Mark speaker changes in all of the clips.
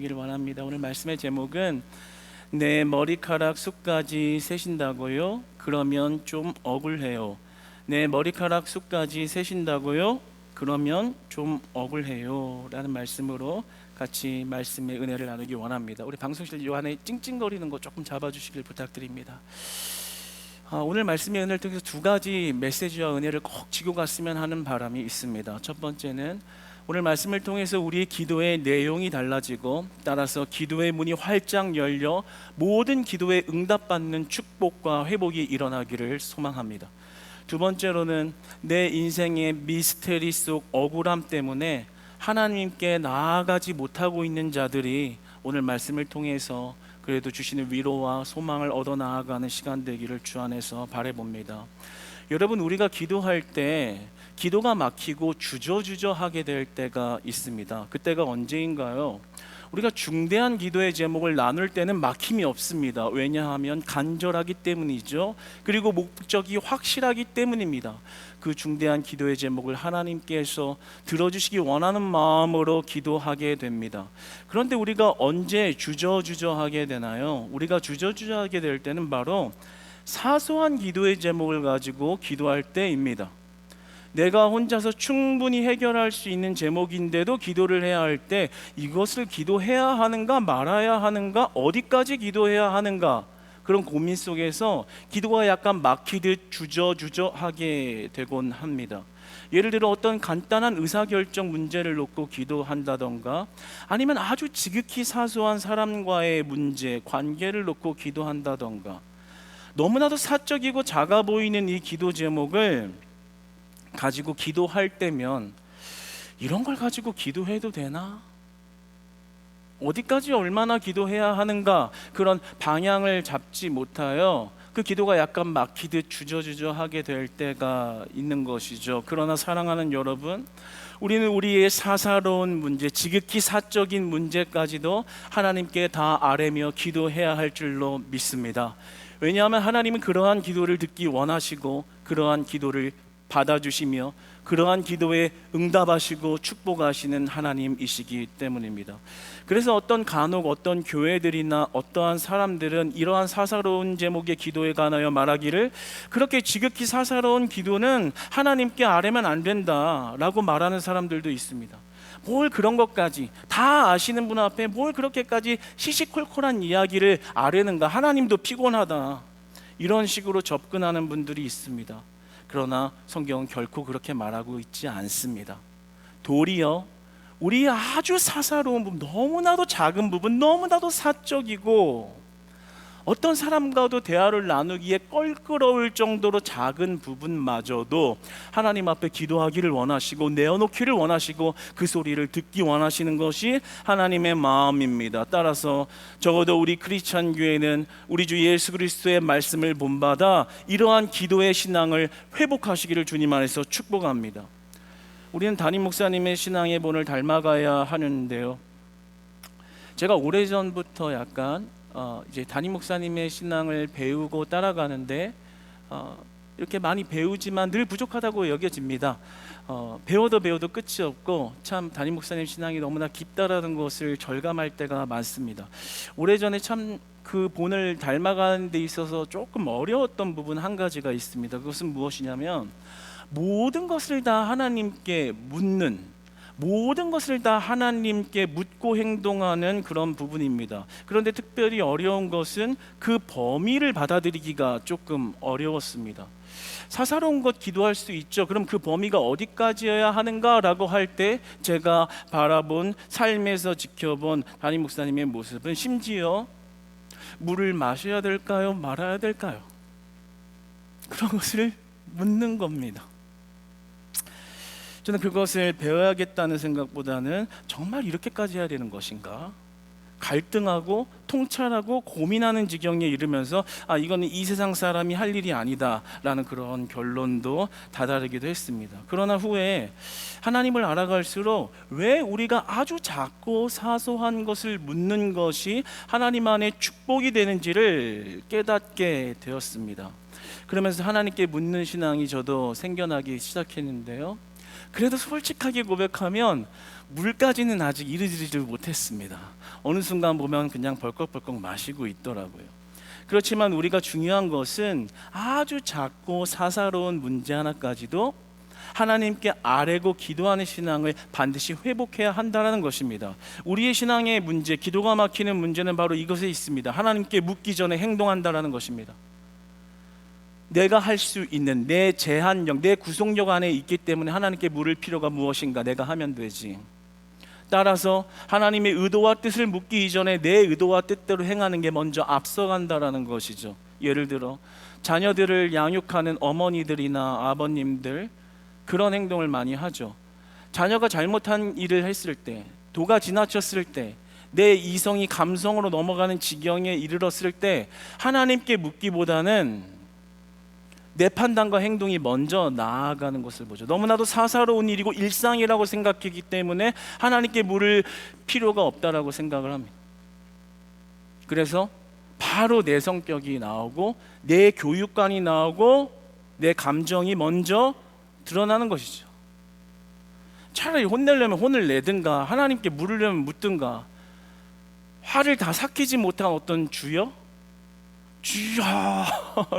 Speaker 1: 기를 원합니다. 오늘 말씀의 제목은 내 머리카락 숱까지 세신다고요? 그러면 좀 억울해요. 내 머리카락 숱까지 세신다고요? 그러면 좀 억울해요. 라는 말씀으로 같이 말씀의 은혜를 나누기 원합니다. 우리 방송실 요 안에 찡찡거리는 거 조금 잡아주시길 부탁드립니다. 오늘 말씀의 은혜를 통해서 두 가지 메시지와 은혜를 꼭 지고 갔으면 하는 바람이 있습니다. 첫 번째는 오늘 말씀을 통해서 우리의 기도의 내용이 달라지고 따라서 기도의 문이 활짝 열려 모든 기도에 응답받는 축복과 회복이 일어나기를 소망합니다. 두 번째로는 내 인생의 미스테리 속 억울함 때문에 하나님께 나아가지 못하고 있는 자들이 오늘 말씀을 통해서 그래도 주시는 위로와 소망을 얻어 나아가는 시간 되기를 주 안에서 바라봅니다. 여러분, 우리가 기도할 때 기도가 막히고 주저주저하게 될 때가 있습니다. 그때가 언제인가요? 우리가 중대한 기도의 제목을 나눌 때는 막힘이 없습니다. 왜냐하면 간절하기 때문이죠. 그리고 목적이 확실하기 때문입니다. 그 중대한 기도의 제목을 하나님께서 들어주시기 원하는 마음으로 기도하게 됩니다. 그런데 우리가 언제 주저주저하게 되나요? 우리가 주저주저하게 될 때는 바로 사소한 기도의 제목을 가지고 기도할 때입니다. 내가 혼자서 충분히 해결할 수 있는 제목인데도 기도를 해야 할 때 이것을 기도해야 하는가 말아야 하는가 어디까지 기도해야 하는가 그런 고민 속에서 기도가 약간 막히듯 주저주저하게 되곤 합니다. 예를 들어 어떤 간단한 의사결정 문제를 놓고 기도한다던가 아니면 아주 지극히 사소한 사람과의 문제, 관계를 놓고 기도한다던가 너무나도 사적이고 작아 보이는 이 기도 제목을 가지고 기도할 때면 이런 걸 가지고 기도해도 되나? 어디까지 얼마나 기도해야 하는가? 그런 방향을 잡지 못하여 그 기도가 약간 막히듯 주저주저하게 될 때가 있는 것이죠. 그러나 사랑하는 여러분, 우리는 우리의 사사로운 문제, 지극히 사적인 문제까지도 하나님께 다 아뢰며 기도해야 할 줄로 믿습니다. 왜냐하면 하나님은 그러한 기도를 듣기 원하시고 그러한 기도를 받아주시며 그러한 기도에 응답하시고 축복하시는 하나님이시기 때문입니다. 그래서 어떤 간혹 어떤 교회들이나 어떠한 사람들은 이러한 사사로운 제목의 기도에 관하여 말하기를 그렇게 지극히 사사로운 기도는 하나님께 아뢰면 안 된다라고 말하는 사람들도 있습니다. 뭘 그런 것까지 다 아시는 분 앞에 뭘 그렇게까지 시시콜콜한 이야기를 아뢰는가, 하나님도 피곤하다, 이런 식으로 접근하는 분들이 있습니다. 그러나 성경은 결코 그렇게 말하고 있지 않습니다. 도리어 우리 아주 사사로운 부분, 너무나도 작은 부분, 너무나도 사적이고 어떤 사람과도 대화를 나누기에 껄끄러울 정도로 작은 부분마저도 하나님 앞에 기도하기를 원하시고 내어놓기를 원하시고 그 소리를 듣기 원하시는 것이 하나님의 마음입니다. 따라서 적어도 우리 크리스찬 교회는 우리 주 예수 그리스도의 말씀을 본받아 이러한 기도의 신앙을 회복하시기를 주님 안에서 축복합니다. 우리는 담임 목사님의 신앙의 본을 닮아가야 하는데요, 제가 오래전부터 약간 이제 담임 목사님의 신앙을 배우고 따라가는데 이렇게 많이 배우지만 늘 부족하다고 여겨집니다. 배워도 끝이 없고 참 담임 목사님 신앙이 너무나 깊다라는 것을 절감할 때가 많습니다. 오래전에 참 그 본을 닮아가는 데 있어서 조금 어려웠던 부분 한 가지가 있습니다. 그것은 무엇이냐면 모든 것을 다 하나님께 묻는, 모든 것을 다 하나님께 묻고 행동하는 그런 부분입니다. 그런데 특별히 어려운 것은 그 범위를 받아들이기가 조금 어려웠습니다. 사사로운 것 기도할 수 있죠. 그럼 그 범위가 어디까지여야 하는가라고 할 때 제가 바라본 삶에서 지켜본 담임 목사님의 모습은 심지어 물을 마셔야 될까요? 말아야 될까요? 그런 것을 묻는 겁니다. 저는 그것을 배워야겠다는 생각보다는 정말 이렇게까지 해야 되는 것인가? 갈등하고 통찰하고 고민하는 지경에 이르면서 이거는 이 세상 사람이 할 일이 아니다 라는 그런 결론도 다다르기도 했습니다. 그러나 후에 하나님을 알아갈수록 왜 우리가 아주 작고 사소한 것을 묻는 것이 하나님 안에 축복이 되는지를 깨닫게 되었습니다. 그러면서 하나님께 묻는 신앙이 저도 생겨나기 시작했는데요, 그래도 솔직하게 고백하면 물까지는 아직 이르지를 못했습니다. 어느 순간 보면 그냥 벌컥벌컥 마시고 있더라고요. 그렇지만 우리가 중요한 것은 아주 작고 사사로운 문제 하나까지도 하나님께 아뢰고 기도하는 신앙을 반드시 회복해야 한다는 것입니다. 우리의 신앙의 문제, 기도가 막히는 문제는 바로 이것에 있습니다. 하나님께 묻기 전에 행동한다는 것입니다. 내가 할 수 있는 내 제한력, 내 구속력 안에 있기 때문에 하나님께 물을 필요가 무엇인가 내가 하면 되지. 따라서 하나님의 의도와 뜻을 묻기 이전에 내 의도와 뜻대로 행하는 게 먼저 앞서간다라는 것이죠. 예를 들어 자녀들을 양육하는 어머니들이나 아버님들, 그런 행동을 많이 하죠. 자녀가 잘못한 일을 했을 때, 도가 지나쳤을 때, 내 이성이 감성으로 넘어가는 지경에 이르렀을 때 하나님께 묻기보다는 내 판단과 행동이 먼저 나아가는 것을 보죠. 너무나도 사사로운 일이고 일상이라고 생각하기 때문에 하나님께 물을 필요가 없다라고 생각을 합니다. 그래서 바로 내 성격이 나오고 내 교육관이 나오고 내 감정이 먼저 드러나는 것이죠. 차라리 혼내려면 혼을 내든가 하나님께 물으려면 묻든가. 화를 다 삭히지 못한 어떤 주여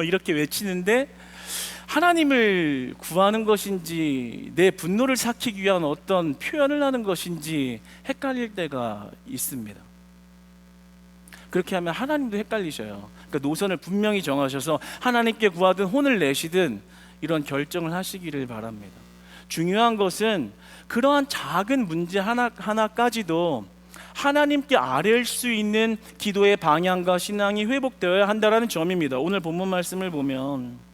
Speaker 1: 이렇게 외치는데 하나님을 구하는 것인지 내 분노를 삭히기 위한 어떤 표현을 하는 것인지 헷갈릴 때가 있습니다. 그렇게 하면 하나님도 헷갈리셔요. 그러니까 노선을 분명히 정하셔서 하나님께 구하든 혼을 내시든 이런 결정을 하시기를 바랍니다. 중요한 것은 그러한 작은 문제 하나까지도 하나님께 아뢰일 수 있는 기도의 방향과 신앙이 회복되어야 한다는 점입니다. 오늘 본문 말씀을 보면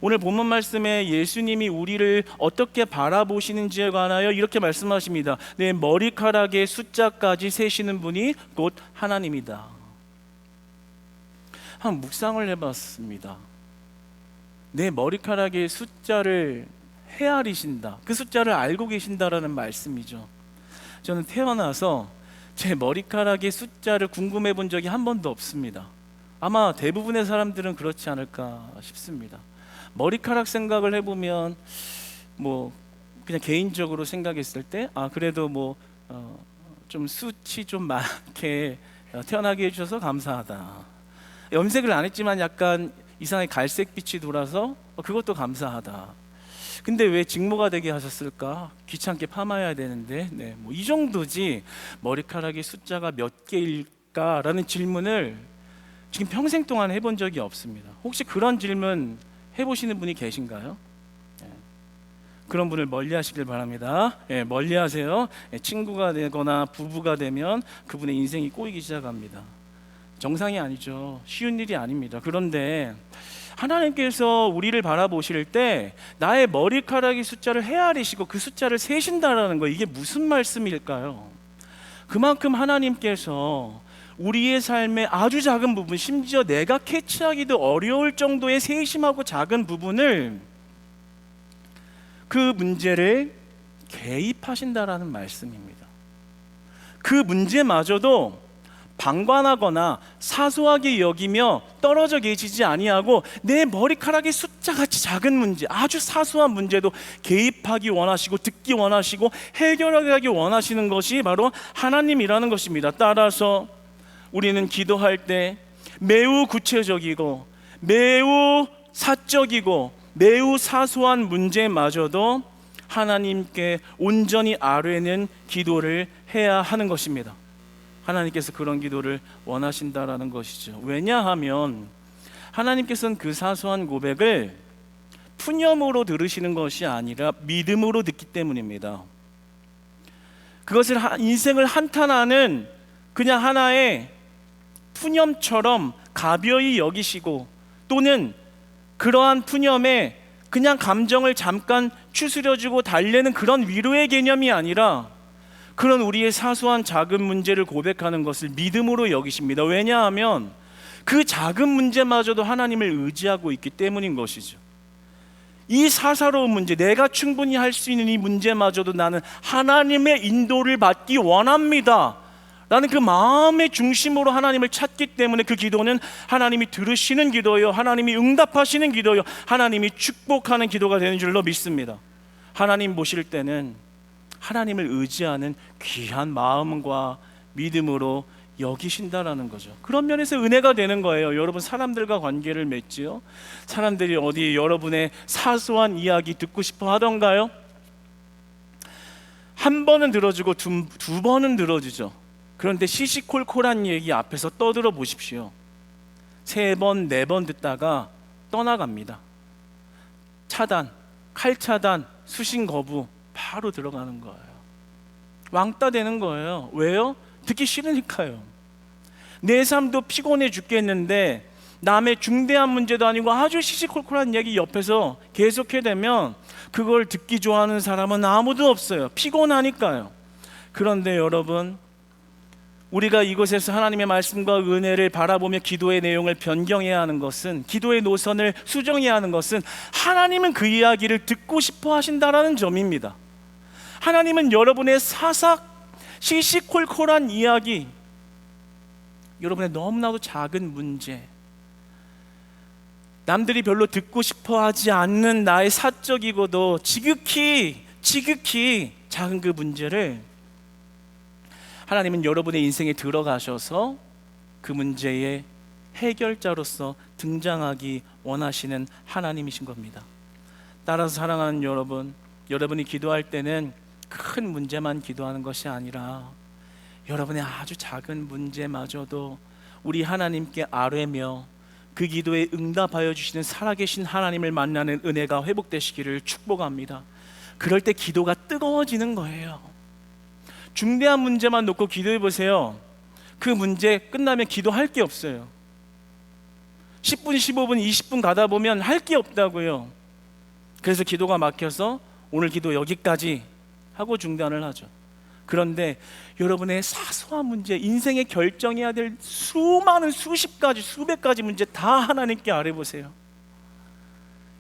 Speaker 1: 오늘 본문 말씀에 예수님이 우리를 어떻게 바라보시는지에 관하여 이렇게 말씀하십니다. 내 머리카락의 숫자까지 세시는 분이 곧 하나님이다. 한 묵상을 해봤습니다. 내 머리카락의 숫자를 헤아리신다, 그 숫자를 알고 계신다라는 말씀이죠. 저는 태어나서 제 머리카락의 숫자를 궁금해 본 적이 한 번도 없습니다. 아마 대부분의 사람들은 그렇지 않을까 싶습니다. 머리카락 생각을 해보면 뭐 그냥 개인적으로 생각했을 때 그래도 좀 숱이 좀 많게 태어나게 해주셔서 감사하다. 염색을 안 했지만 약간 이상하게 갈색빛이 돌아서 그것도 감사하다. 근데 왜 직모가 되게 하셨을까? 귀찮게 파마해야 되는데 이 정도지 머리카락의 숫자가 몇 개일까라는 질문을 지금 평생 동안 해본 적이 없습니다. 혹시 그런 질문 해보시는 분이 계신가요? 그런 분을 멀리하시길 바랍니다. 멀리하세요. 친구가 되거나 부부가 되면 그분의 인생이 꼬이기 시작합니다. 정상이 아니죠. 쉬운 일이 아닙니다. 그런데 하나님께서 우리를 바라보실 때 나의 머리카락의 숫자를 헤아리시고 그 숫자를 세신다라는 거, 이게 무슨 말씀일까요? 그만큼 하나님께서 우리의 삶의 아주 작은 부분, 심지어 내가 캐치하기도 어려울 정도의 세심하고 작은 부분을, 그 문제를 개입하신다라는 말씀입니다. 그 문제마저도 방관하거나 사소하게 여기며 떨어져 계시지 아니하고 내 머리카락의 숫자같이 작은 문제, 아주 사소한 문제도 개입하기 원하시고 듣기 원하시고 해결하기 원하시는 것이 바로 하나님이라는 것입니다. 따라서 우리는 기도할 때 매우 구체적이고 매우 사적이고 매우 사소한 문제마저도 하나님께 온전히 아뢰는 기도를 해야 하는 것입니다. 하나님께서 그런 기도를 원하신다라는 것이죠. 왜냐하면 하나님께서는 그 사소한 고백을 푸념으로 들으시는 것이 아니라 믿음으로 듣기 때문입니다. 그것을 인생을 한탄하는 그냥 하나의 푸념처럼 가벼이 여기시고, 또는 그러한 푸념에 그냥 감정을 잠깐 추스려주고 달래는 그런 위로의 개념이 아니라 그런 우리의 사소한 작은 문제를 고백하는 것을 믿음으로 여기십니다. 왜냐하면 그 작은 문제마저도 하나님을 의지하고 있기 때문인 것이죠. 이 사사로운 문제, 내가 충분히 할 수 있는 이 문제마저도 나는 하나님의 인도를 받기 원합니다 라는 그 마음의 중심으로 하나님을 찾기 때문에 그 기도는 하나님이 들으시는 기도요, 하나님이 응답하시는 기도요, 하나님이 축복하는 기도가 되는 줄로 믿습니다. 하나님 보실 때는 하나님을 의지하는 귀한 마음과 믿음으로 여기신다라는 거죠. 그런 면에서 은혜가 되는 거예요. 여러분, 사람들과 관계를 맺지요. 사람들이 어디 여러분의 사소한 이야기 듣고 싶어 하던가요? 한 번은 들어주고 두 번은 들어주죠. 그런데 시시콜콜한 얘기 앞에서 떠들어 보십시오. 3번, 4번 듣다가 떠나갑니다. 차단, 칼차단, 수신 거부 바로 들어가는 거예요. 왕따 되는 거예요. 왜요? 듣기 싫으니까요. 내 삶도 피곤해 죽겠는데 남의 중대한 문제도 아니고 아주 시시콜콜한 얘기 옆에서 계속해 되면 그걸 듣기 좋아하는 사람은 아무도 없어요. 피곤하니까요. 그런데 여러분, 우리가 이곳에서 하나님의 말씀과 은혜를 바라보며 기도의 내용을 변경해야 하는 것은, 기도의 노선을 수정해야 하는 것은 하나님은 그 이야기를 듣고 싶어 하신다라는 점입니다. 하나님은 여러분의 사삭 시시콜콜한 이야기, 여러분의 너무나도 작은 문제, 남들이 별로 듣고 싶어 하지 않는 나의 사적이고도 지극히 작은 그 문제를 하나님은 여러분의 인생에 들어가셔서 그 문제의 해결자로서 등장하기 원하시는 하나님이신 겁니다. 따라서 사랑하는 여러분, 여러분이 기도할 때는 큰 문제만 기도하는 것이 아니라 여러분의 아주 작은 문제마저도 우리 하나님께 아뢰며 그 기도에 응답하여 주시는 살아계신 하나님을 만나는 은혜가 회복되시기를 축복합니다. 그럴 때 기도가 뜨거워지는 거예요. 중대한 문제만 놓고 기도해 보세요. 그 문제 끝나면 기도할 게 없어요. 10분, 15분, 20분 가다 보면 할 게 없다고요. 그래서 기도가 막혀서 오늘 기도 여기까지 하고 중단을 하죠. 그런데 여러분의 사소한 문제, 인생에 결정해야 될 수많은 수십 가지, 수백 가지 문제 다 하나님께 아뢰보세요.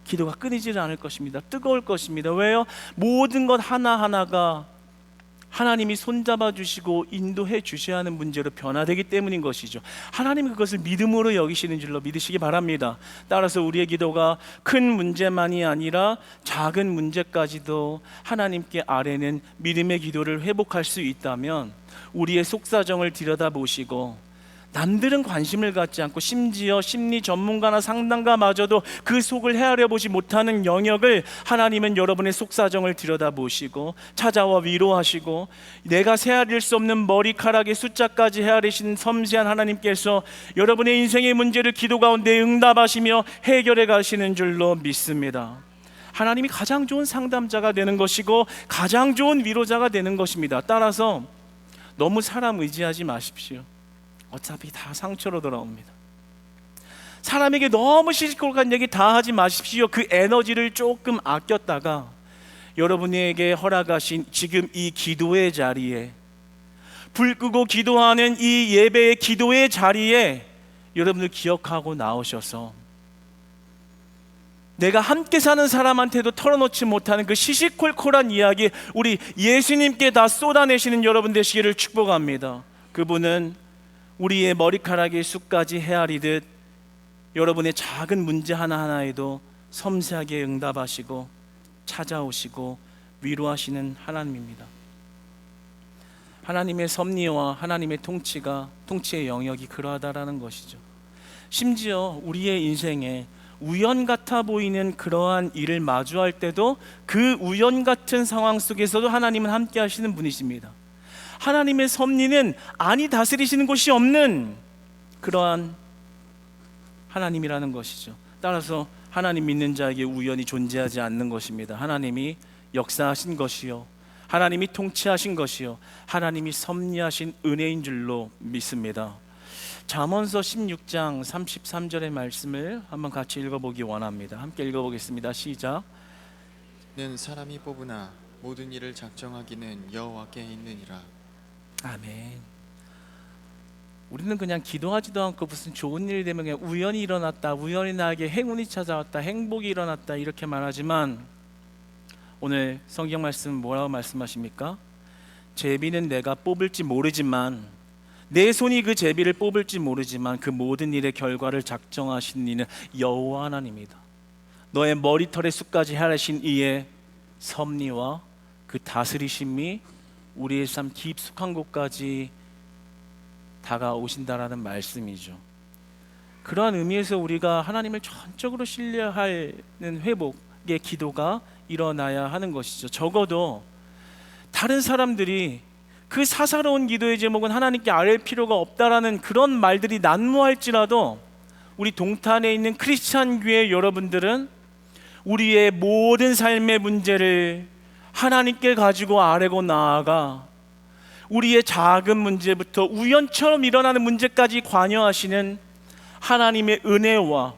Speaker 1: 기도가 끊이질 않을 것입니다. 뜨거울 것입니다. 왜요? 모든 것 하나하나가 하나님이 손잡아 주시고 인도해 주셔야 하는 문제로 변화되기 때문인 것이죠. 하나님이 그것을 믿음으로 여기시는 줄로 믿으시기 바랍니다. 따라서 우리의 기도가 큰 문제만이 아니라 작은 문제까지도 하나님께 아뢰는 믿음의 기도를 회복할 수 있다면 우리의 속사정을 들여다보시고, 남들은 관심을 갖지 않고 심지어 심리 전문가나 상담가마저도 그 속을 헤아려 보지 못하는 영역을 하나님은 여러분의 속사정을 들여다보시고 찾아와 위로하시고, 내가 헤아릴 수 없는 머리카락의 숫자까지 헤아리신 섬세한 하나님께서 여러분의 인생의 문제를 기도 가운데 응답하시며 해결해 가시는 줄로 믿습니다. 하나님이 가장 좋은 상담자가 되는 것이고 가장 좋은 위로자가 되는 것입니다. 따라서 너무 사람 의지하지 마십시오. 어차피 다 상처로 돌아옵니다. 사람에게 너무 시시콜콜한 얘기 다 하지 마십시오. 그 에너지를 조금 아꼈다가 여러분에게 허락하신 지금 이 기도의 자리에, 불 끄고 기도하는 이 예배의 기도의 자리에 여러분들 기억하고 나오셔서 내가 함께 사는 사람한테도 털어놓지 못하는 그 시시콜콜한 이야기 우리 예수님께 다 쏟아내시는 여러분 되시기를 축복합니다. 그분은 우리의 머리카락의 숱까지 헤아리듯 여러분의 작은 문제 하나하나에도 섬세하게 응답하시고 찾아오시고 위로하시는 하나님입니다. 하나님의 섭리와 하나님의 통치의 영역이 그러하다라는 것이죠. 심지어 우리의 인생에 우연 같아 보이는 그러한 일을 마주할 때도 그 우연 같은 상황 속에서도 하나님은 함께 하시는 분이십니다. 하나님의 섭리는 안이 다스리시는 곳이 없는 그러한 하나님이라는 것이죠. 따라서 하나님 믿는 자에게 우연이 존재하지 않는 것입니다. 하나님이 역사하신 것이요, 하나님이 통치하신 것이요, 하나님이 섭리하신 은혜인 줄로 믿습니다. 잠언서 16장 33절의 말씀을 한번 같이 읽어보기 원합니다. 함께 읽어보겠습니다. 시작.
Speaker 2: 는 사람이 뽑으나 모든 일을 작정하기는 여호와께 있느니라.
Speaker 1: 아멘. 우리는 그냥 기도하지도 않고 무슨 좋은 일이 되면 그냥 우연히 일어났다, 우연히 나에게 행운이 찾아왔다, 행복이 일어났다 이렇게 말하지만 오늘 성경 말씀 뭐라고 말씀하십니까? 제비는 내가 뽑을지 모르지만, 내 손이 그 제비를 뽑을지 모르지만 그 모든 일의 결과를 작정하신 이는 여호와 하나님이다. 너의 머리털의 숱까지 헤아리신 이의 섭리와 그 다스리심이 우리의 삶 깊숙한 곳까지 다가오신다라는 말씀이죠. 그러한 의미에서 우리가 하나님을 전적으로 신뢰하는 회복의 기도가 일어나야 하는 것이죠. 적어도 다른 사람들이 그 사사로운 기도의 제목은 하나님께 아뢰 필요가 없다라는 그런 말들이 난무할지라도 우리 동탄에 있는 크리스찬 교회 여러분들은 우리의 모든 삶의 문제를 하나님께 가지고 아뢰고 나아가 우리의 작은 문제부터 우연처럼 일어나는 문제까지 관여하시는 하나님의 은혜와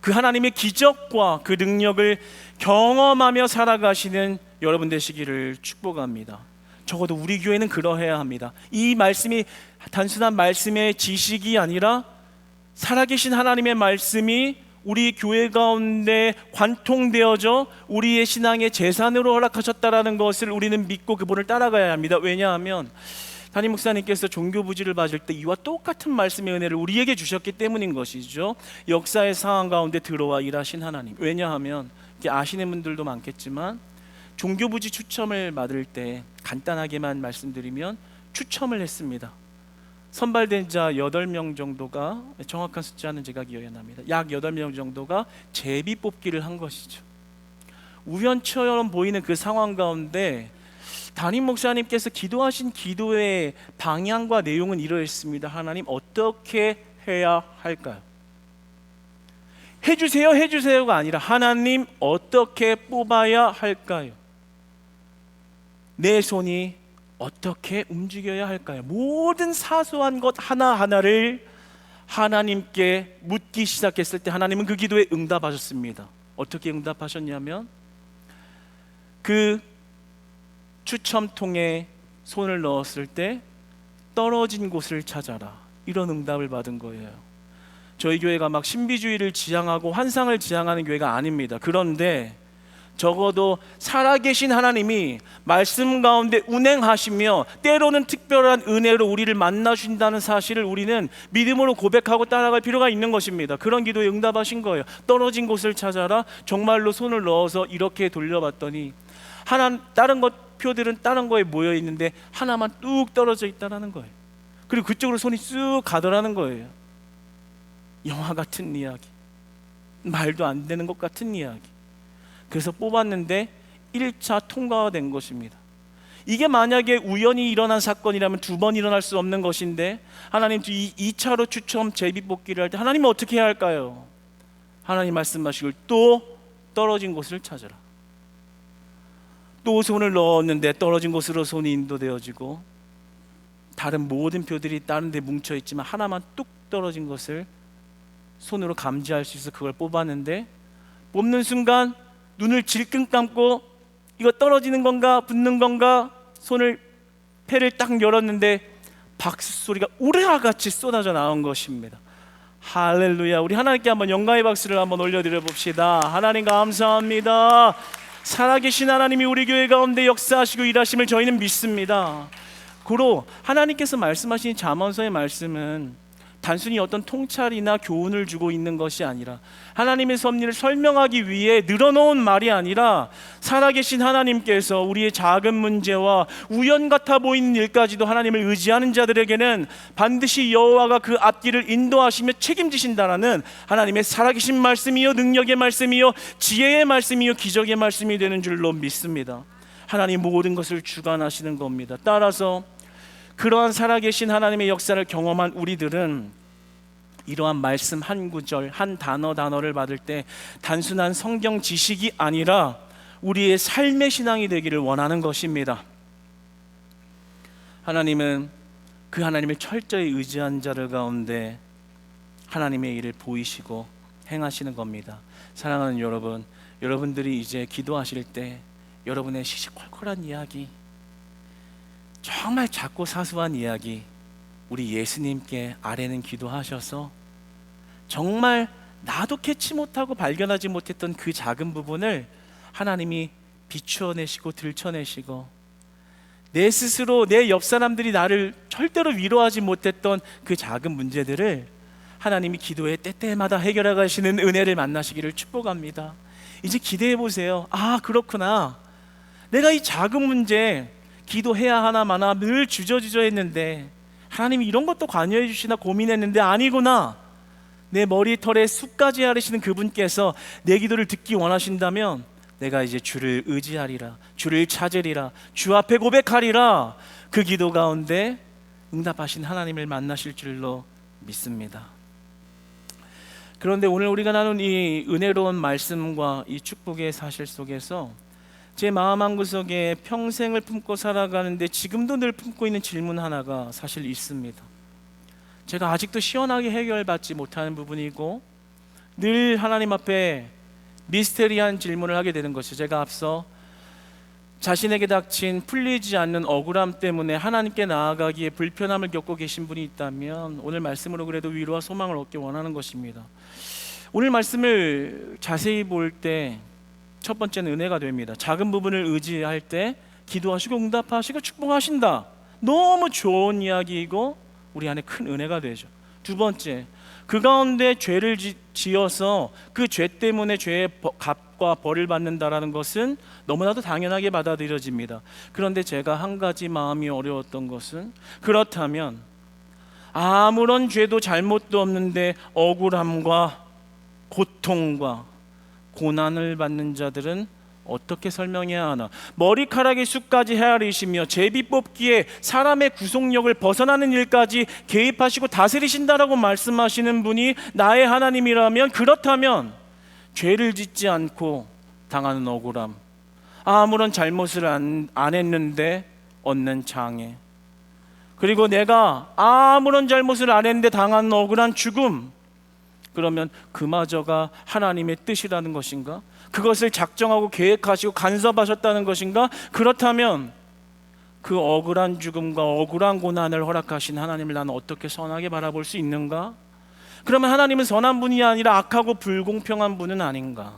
Speaker 1: 그 하나님의 기적과 그 능력을 경험하며 살아가시는 여러분 되시기를 축복합니다. 적어도 우리 교회는 그러해야 합니다. 이 말씀이 단순한 말씀의 지식이 아니라 살아계신 하나님의 말씀이 우리 교회 가운데 관통되어져 우리의 신앙의 재산으로 허락하셨다라는 것을 우리는 믿고 그분을 따라가야 합니다. 왜냐하면 담임 목사님께서 종교 부지를 받을 때 이와 똑같은 말씀의 은혜를 우리에게 주셨기 때문인 것이죠. 역사의 상황 가운데 들어와 일하신 하나님. 왜냐하면 아시는 분들도 많겠지만 종교 부지 추첨을 받을 때 간단하게만 말씀드리면 추첨을 했습니다. 선발된 자 8명 정도가, 정확한 숫자는 제가 기억이 안 납니다. 약 8명 정도가 제비 뽑기를 한 것이죠. 우연처럼 보이는 그 상황 가운데 담임 목사님께서 기도하신 기도의 방향과 내용은 이러했습니다. 하나님, 어떻게 해야 할까요? 해주세요, 해주세요가 아니라 하나님, 어떻게 뽑아야 할까요? 내 손이 어떻게 움직여야 할까요? 모든 사소한 것 하나하나를 하나님께 묻기 시작했을 때 하나님은 그 기도에 응답하셨습니다. 어떻게 응답하셨냐면 그 추첨통에 손을 넣었을 때 떨어진 곳을 찾아라, 이런 응답을 받은 거예요. 저희 교회가 막 신비주의를 지향하고 환상을 지향하는 교회가 아닙니다. 그런데 적어도 살아계신 하나님이 말씀 가운데 운행하시며 때로는 특별한 은혜로 우리를 만나주신다는 사실을 우리는 믿음으로 고백하고 따라갈 필요가 있는 것입니다. 그런 기도에 응답하신 거예요. 떨어진 곳을 찾아라. 정말로 손을 넣어서 이렇게 돌려봤더니 다른 것 표들은 다른 거에 모여 있는데 하나만 뚝 떨어져 있다는 거예요. 그리고 그쪽으로 손이 쑥 가더라는 거예요. 영화 같은 이야기, 말도 안 되는 것 같은 이야기. 그래서 뽑았는데 1차 통과가 된 것입니다. 이게 만약에 우연히 일어난 사건이라면 2번 일어날 수 없는 것인데 하나님 2차로 추첨 제비 뽑기를 할 때 하나님은 어떻게 해야 할까요? 하나님 말씀하시길 또 떨어진 곳을 찾아라. 또 손을 넣었는데 떨어진 곳으로 손이 인도되어지고 다른 모든 표들이 다른 데 뭉쳐있지만 하나만 뚝 떨어진 것을 손으로 감지할 수 있어 그걸 뽑았는데 뽑는 순간 눈을 질끈 감고 이거 떨어지는 건가 붙는 건가 패를 딱 열었는데 박수 소리가 우레아같이 쏟아져 나온 것입니다. 할렐루야. 우리 하나님께 한번 영광의 박수를 한번 올려드려 봅시다. 하나님 감사합니다. 살아계신 하나님이 우리 교회 가운데 역사하시고 일하심을 저희는 믿습니다. 고로 하나님께서 말씀하신 잠언서의 말씀은 단순히 어떤 통찰이나 교훈을 주고 있는 것이 아니라 하나님의 섭리를 설명하기 위해 늘어놓은 말이 아니라 살아계신 하나님께서 우리의 작은 문제와 우연 같아 보이는 일까지도 하나님을 의지하는 자들에게는 반드시 여호와가 그 앞길을 인도하시며 책임지신다라는 하나님의 살아계신 말씀이요, 능력의 말씀이요, 지혜의 말씀이요, 기적의 말씀이 되는 줄로 믿습니다. 하나님 모든 것을 주관하시는 겁니다. 따라서 그러한 살아계신 하나님의 역사를 경험한 우리들은 이러한 말씀 한 구절, 한 단어를 받을 때 단순한 성경 지식이 아니라 우리의 삶의 신앙이 되기를 원하는 것입니다. 하나님은 그 하나님을 철저히 의지한 자들 가운데 하나님의 일을 보이시고 행하시는 겁니다. 사랑하는 여러분, 여러분들이 이제 기도하실 때 여러분의 시시콜콜한 이야기, 정말 작고 사소한 이야기, 우리 예수님께 아뢰는 기도하셔서 정말 나도 캐치 못하고 발견하지 못했던 그 작은 부분을 하나님이 비추어내시고 들춰내시고 내 스스로 내 옆 사람들이 나를 절대로 위로하지 못했던 그 작은 문제들을 하나님이 기도의 때때마다 해결해 가시는 은혜를 만나시기를 축복합니다. 이제 기대해 보세요. 아, 그렇구나. 내가 이 작은 문제 기도해야 하나 마나 늘 주저주저 했는데 하나님이 이런 것도 관여해 주시나 고민했는데 아니구나. 내 머리털에 숱까지 하르시는 그분께서 내 기도를 듣기 원하신다면 내가 이제 주를 의지하리라, 주를 찾으리라, 주 앞에 고백하리라. 그 기도 가운데 응답하신 하나님을 만나실 줄로 믿습니다. 그런데 오늘 우리가 나눈 이 은혜로운 말씀과 이 축복의 사실 속에서 제 마음 한구석에 평생을 품고 살아가는데 지금도 늘 품고 있는 질문 하나가 사실 있습니다. 제가 아직도 시원하게 해결받지 못하는 부분이고 늘 하나님 앞에 미스테리한 질문을 하게 되는 것이죠. 제가 앞서 자신에게 닥친 풀리지 않는 억울함 때문에 하나님께 나아가기에 불편함을 겪고 계신 분이 있다면 오늘 말씀으로 그래도 위로와 소망을 얻기 원하는 것입니다. 오늘 말씀을 자세히 볼 때 첫 번째는 은혜가 됩니다. 작은 부분을 의지할 때 기도하시고 응답하시고 축복하신다. 너무 좋은 이야기이고 우리 안에 큰 은혜가 되죠. 두 번째, 그 가운데 죄를 지어서 그 죄 때문에 죄의 값과 벌을 받는다라는 것은 너무나도 당연하게 받아들여집니다. 그런데 제가 한 가지 마음이 어려웠던 것은 그렇다면 아무런 죄도 잘못도 없는데 억울함과 고통과 고난을 받는 자들은 어떻게 설명해야 하나? 머리카락의 숱까지 헤아리시며 제비 뽑기에 사람의 구속력을 벗어나는 일까지 개입하시고 다스리신다라고 말씀하시는 분이 나의 하나님이라면, 그렇다면 죄를 짓지 않고 당하는 억울함, 아무런 잘못을 안 했는데 얻는 장애, 그리고 내가 아무런 잘못을 안 했는데 당하는 억울한 죽음, 그러면 그마저가 하나님의 뜻이라는 것인가? 그것을 작정하고 계획하시고 간섭하셨다는 것인가? 그렇다면 그 억울한 죽음과 억울한 고난을 허락하신 하나님을 나는 어떻게 선하게 바라볼 수 있는가? 그러면 하나님은 선한 분이 아니라 악하고 불공평한 분은 아닌가?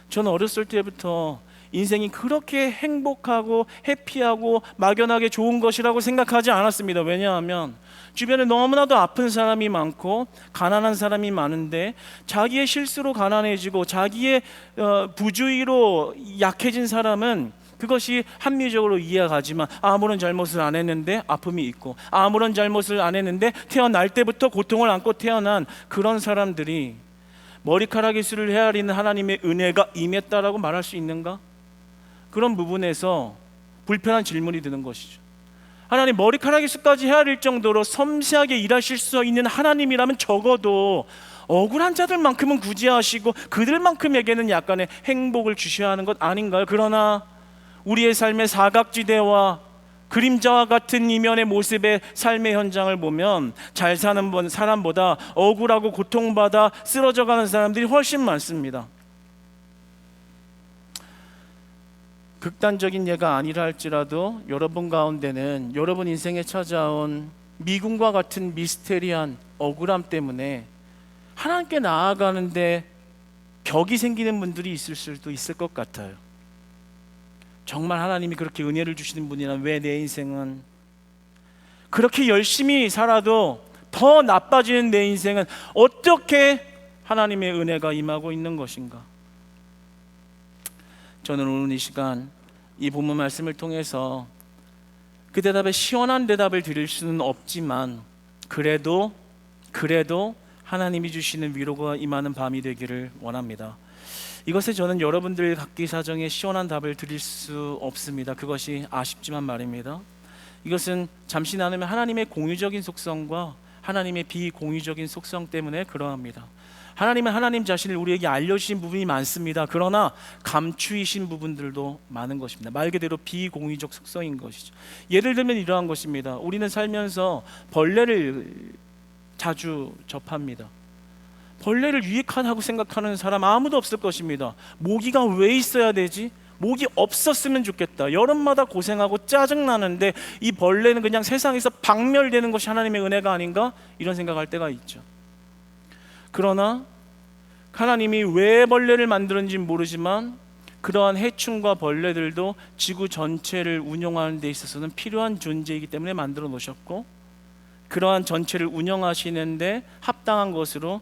Speaker 1: 저는 어렸을 때부터 인생이 그렇게 행복하고 해피하고 막연하게 좋은 것이라고 생각하지 않았습니다. 왜냐하면 주변에 너무나도 아픈 사람이 많고 가난한 사람이 많은데 자기의 실수로 가난해지고 자기의 부주의로 약해진 사람은 그것이 합리적으로 이해가지만 아무런 잘못을 안 했는데 아픔이 있고 아무런 잘못을 안 했는데 태어날 때부터 고통을 안고 태어난 그런 사람들이 머리카락의 수를 헤아리는 하나님의 은혜가 임했다라고 말할 수 있는가? 그런 부분에서 불편한 질문이 드는 것이죠. 하나님, 머리카락의 수까지 헤아릴 정도로 섬세하게 일하실 수 있는 하나님이라면 적어도 억울한 자들만큼은 구제하시고 그들만큼에게는 약간의 행복을 주셔야 하는 것 아닌가요? 그러나 우리의 삶의 사각지대와 그림자와 같은 이면의 모습의 삶의 현장을 보면 잘 사는 사람보다 억울하고 고통받아 쓰러져가는 사람들이 훨씬 많습니다. 극단적인 예가 아니라 할지라도 여러분 가운데는 여러분 인생에 찾아온 미궁과 같은 미스테리한 억울함 때문에 하나님께 나아가는데 벽이 생기는 분들이 있을 수도 있을 것 같아요. 정말 하나님이 그렇게 은혜를 주시는 분이라면 왜 내 인생은 그렇게 열심히 살아도 더 나빠지는 내 인생은 어떻게 하나님의 은혜가 임하고 있는 것인가? 저는 오늘 이 시간 이 본문 말씀을 통해서 그 대답에 시원한 대답을 드릴 수는 없지만 그래도 하나님이 주시는 위로가 임하는 밤이 되기를 원합니다. 이것에 저는 여러분들 각기 사정에 시원한 답을 드릴 수 없습니다. 그것이 아쉽지만 말입니다. 이것은 잠시 나누면 하나님의 공유적인 속성과 하나님의 비공유적인 속성 때문에 그러합니다. 하나님은 하나님 자신을 우리에게 알려주신 부분이 많습니다. 그러나 감추이신 부분들도 많은 것입니다. 말 그대로 비공유적 속성인 것이죠. 예를 들면 이러한 것입니다. 우리는 살면서 벌레를 자주 접합니다. 벌레를 유익하다고 생각하는 사람 아무도 없을 것입니다. 모기가 왜 있어야 되지? 모기 없었으면 좋겠다. 여름마다 고생하고 짜증나는데 이 벌레는 그냥 세상에서 박멸되는 것이 하나님의 은혜가 아닌가? 이런 생각할 때가 있죠. 그러나 하나님이 왜 벌레를 만들었는지 모르지만 그러한 해충과 벌레들도 지구 전체를 운영하는 데 있어서는 필요한 존재이기 때문에 만들어 놓으셨고 그러한 전체를 운영하시는데 합당한 것으로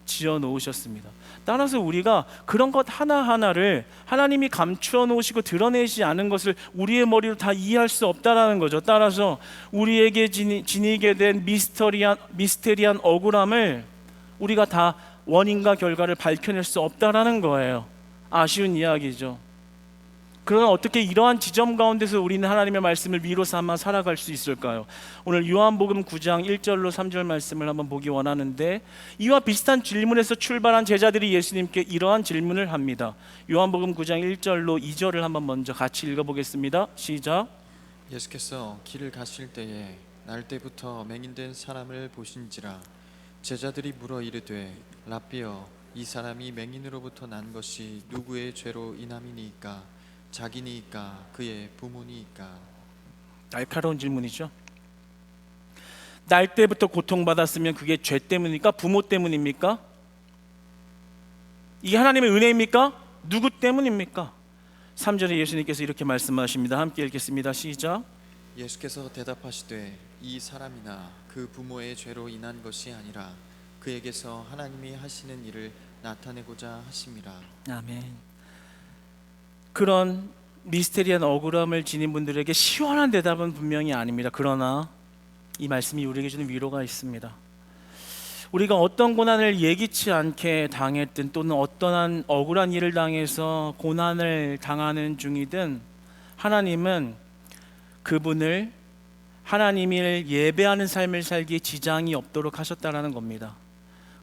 Speaker 1: 지어 놓으셨습니다. 따라서 우리가 그런 것 하나하나를 하나님이 감추어 놓으시고 드러내지 않은 것을 우리의 머리로 다 이해할 수 없다라는 거죠. 따라서 우리에게 지니게 된 미스테리한 억울함을 우리가 다 원인과 결과를 밝혀낼 수 없다라는 거예요. 아쉬운 이야기죠. 그러나 어떻게 이러한 지점 가운데서 우리는 하나님의 말씀을 위로 삼아 살아갈 수 있을까요? 오늘 요한복음 9장 1절로 3절 말씀을 한번 보기 원하는데, 이와 비슷한 질문에서 출발한 제자들이 예수님께 이러한 질문을 합니다. 요한복음 9장 1절로 2절을 한번 먼저 같이 읽어보겠습니다. 시작.
Speaker 2: 예수께서 길을 가실 때에 날때부터 맹인된 사람을 보신지라. 제자들이 물어 이르되 라삐여, 이 사람이 맹인으로부터 난 것이 누구의 죄로 인함이니이까? 자기니이까 그의 부모니이까?
Speaker 1: 날카로운 질문이죠. 날 때부터 고통받았으면 그게 죄 때문입니까? 부모 때문입니까? 이게 하나님의 은혜입니까? 누구 때문입니까? 3절에 예수님께서 이렇게 말씀하십니다. 함께 읽겠습니다. 시작.
Speaker 2: 예수께서 대답하시되 이 사람이나 그 부모의 죄로 인한 것이 아니라 그에게서 하나님이 하시는 일을 나타내고자 하심이라.
Speaker 1: 아멘. 그런 미스테리한 억울함을 지닌 분들에게 시원한 대답은 분명히 아닙니다. 그러나 이 말씀이 우리에게 주는 위로가 있습니다. 우리가 어떤 고난을 예기치 않게 당했든 또는 어떠한 억울한 일을 당해서 고난을 당하는 중이든 하나님은 그분을 하나님을 예배하는 삶을 살기에 지장이 없도록 하셨다라는 겁니다.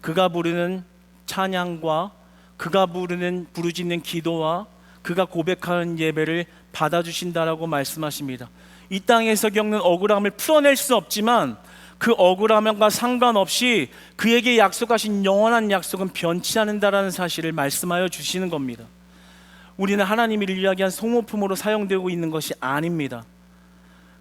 Speaker 1: 그가 부르는 찬양과 그가 부르짖는 기도와 그가 고백하는 예배를 받아주신다라고 말씀하십니다. 이 땅에서 겪는 억울함을 풀어낼 수 없지만 그 억울함과 상관없이 그에게 약속하신 영원한 약속은 변치 않는다라는 사실을 말씀하여 주시는 겁니다. 우리는 하나님이 이야기한 소모품으로 사용되고 있는 것이 아닙니다.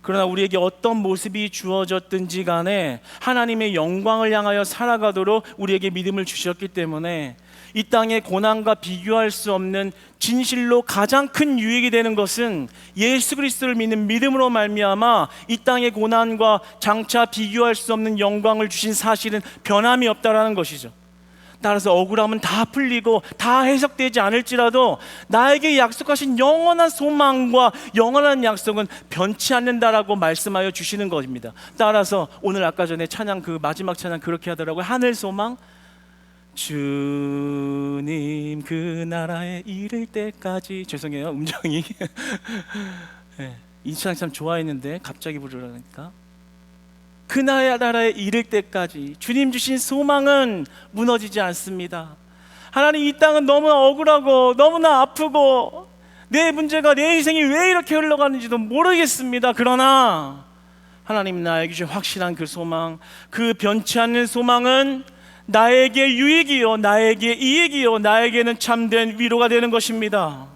Speaker 1: 그러나 우리에게 어떤 모습이 주어졌든지 간에 하나님의 영광을 향하여 살아가도록 우리에게 믿음을 주셨기 때문에 이 땅의 고난과 비교할 수 없는 진실로 가장 큰 유익이 되는 것은 예수 그리스도를 믿는 믿음으로 말미암아 이 땅의 고난과 장차 비교할 수 없는 영광을 주신 사실은 변함이 없다라는 것이죠. 따라서 억울함은 다 풀리고 다 해석되지 않을지라도 나에게 약속하신 영원한 소망과 영원한 약속은 변치 않는다라고 말씀하여 주시는 것입니다. 따라서 오늘 아까 전에 찬양 그 마지막 찬양 그렇게 하더라고요. 하늘 소망 주님 그 나라에 이를 때까지. 죄송해요 음정이 네, 이 찬양 참 좋아했는데 갑자기 부르려니까. 그 나라에 이를 때까지 주님 주신 소망은 무너지지 않습니다. 하나님 이 땅은 너무나 억울하고 너무나 아프고 내 문제가 내 인생이 왜 이렇게 흘러가는지도 모르겠습니다. 그러나 하나님 나에게 주신 확실한 그 소망, 그 변치 않는 소망은 나에게 유익이요 나에게 이익이요 나에게는 참된 위로가 되는 것입니다.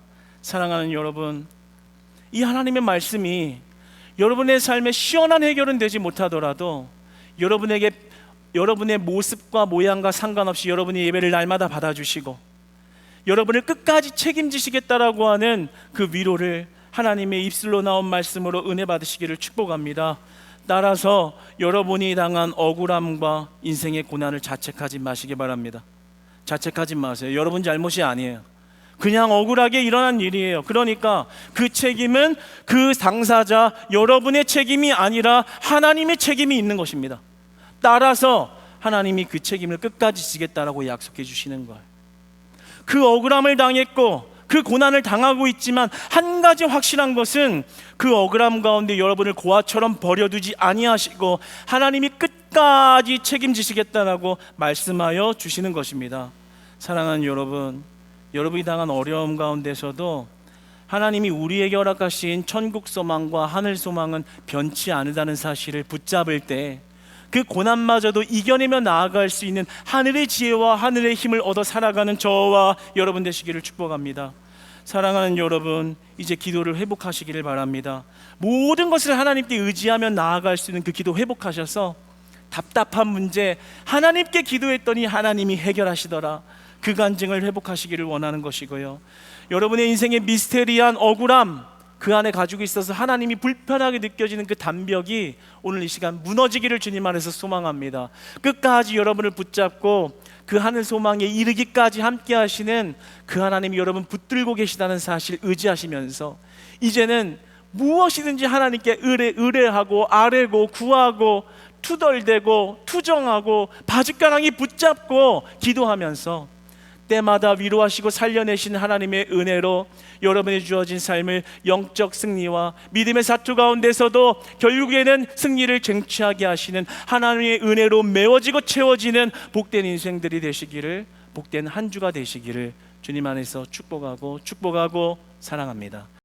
Speaker 1: 사랑하는 여러분, 이 하나님의 말씀이 여러분의 삶에 시원한 해결은 되지 못하더라도 여러분의 모습과 모양과 상관없이 여러분의 예배를 날마다 받아주시고 여러분을 끝까지 책임지시겠다라고 하는 그 위로를 하나님의 입술로 나온 말씀으로 은혜 받으시기를 축복합니다. 따라서 여러분이 당한 억울함과 인생의 고난을 자책하지 마시기 바랍니다. 자책하지 마세요. 여러분 잘못이 아니에요. 그냥 억울하게 일어난 일이에요. 그러니까 그 책임은 그 당사자 여러분의 책임이 아니라 하나님의 책임이 있는 것입니다. 따라서 하나님이 그 책임을 끝까지 지겠다라고 약속해 주시는 거예요. 그 억울함을 당했고 그 고난을 당하고 있지만 한 가지 확실한 것은 그 억울함 가운데 여러분을 고아처럼 버려두지 아니하시고 하나님이 끝까지 책임지시겠다라고 말씀하여 주시는 것입니다. 사랑하는 여러분, 여러분이 당한 어려움 가운데서도 하나님이 우리에게 허락하신 천국 소망과 하늘 소망은 변치 않는다는 사실을 붙잡을 때 그 고난마저도 이겨내며 나아갈 수 있는 하늘의 지혜와 하늘의 힘을 얻어 살아가는 저와 여러분 되시기를 축복합니다. 사랑하는 여러분, 이제 기도를 회복하시기를 바랍니다. 모든 것을 하나님께 의지하며 나아갈 수 있는 그 기도 회복하셔서 답답한 문제 하나님께 기도했더니 하나님이 해결하시더라, 그 간증을 회복하시기를 원하는 것이고요. 여러분의 인생의 미스테리한 억울함, 그 안에 가지고 있어서 하나님이 불편하게 느껴지는 그 담벽이 오늘 이 시간 무너지기를 주님 안에서 소망합니다. 끝까지 여러분을 붙잡고 그 하늘 소망에 이르기까지 함께 하시는 그 하나님이 여러분 붙들고 계시다는 사실 의지하시면서 이제는 무엇이든지 하나님께 의뢰하고 아뢰고 구하고 투덜대고 투정하고 바짓가랑이 붙잡고 기도하면서 때마다 위로하시고 살려내신 하나님의 은혜로 여러분이 주어진 삶을 영적 승리와 믿음의 사투 가운데서도 결국에는 승리를 쟁취하게 하시는 하나님의 은혜로 메워지고 채워지는 복된 인생들이 되시기를, 복된 한 주가 되시기를 주님 안에서 축복하고 사랑합니다.